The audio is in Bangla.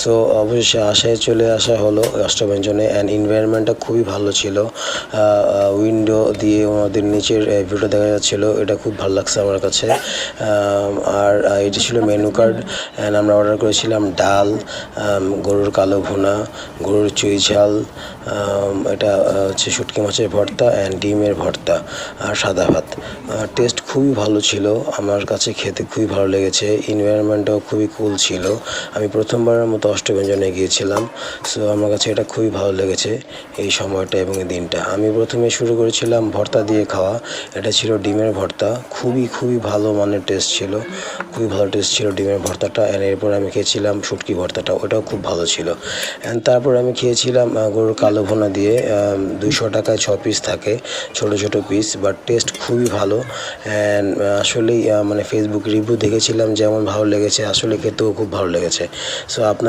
সো অবশেষে আশায় চলে আসা হলো অষ্টব্যঞ্জনে। অ্যান্ড এনভায়রনমেন্টটা খুবই ভালো ছিল। উইন্ডো দিয়ে ওনাদের নিচের ভিউটা দেখা যাচ্ছিল, এটা খুব ভালো লাগছে আমার কাছে। আর এটি ছিল মেনু কার্ড। অ্যান্ড আমরা অর্ডার করেছিলাম ডাল, গরুর কালো ভুনা, গরুর চুই ঝাল, এটা হচ্ছে শুটকি মাছের ভর্তা অ্যান্ড ডিমের ভর্তা আর সাদা ভাত। টেস্ট খুবই ভালো ছিল, আমার কাছে খেতে খুবই ভালো লেগেছে। এনভায়রনমেন্টটাও খুবই কুল ছিল। আমি প্রথমবারের মতো অষ্টব্যঞ্জনে গিয়েছিলাম, সো আমার কাছে এটা খুবই ভালো লেগেছে এই সময়টা এবং এই দিনটা। আমি প্রথমে শুরু করেছিলাম ভর্তা দিয়ে খাওয়া। এটা ছিল ডিমের ভর্তা, খুবই ভালো মানের টেস্ট ছিল, খুবই ভালো টেস্ট ছিল ডিমের ভর্তাটা। অ্যান্ড এরপর আমি খেয়েছিলাম শুটকি ভর্তাটা, ওটাও খুব ভালো ছিল। অ্যান্ড তারপর আমি খেয়েছিলাম গরুর কালো ভুনা দিয়ে। 200 টাকায় 6 পিস থাকে, ছোট পিস, বাট টেস্ট খুবই ভালো। অ্যান্ড আসলেই মানে ফেসবুক রিভিউ দেখেছিলাম যেমন ভালো লেগেছে, আসলে খেতেও খুব ভালো লেগেছে। সো আপনার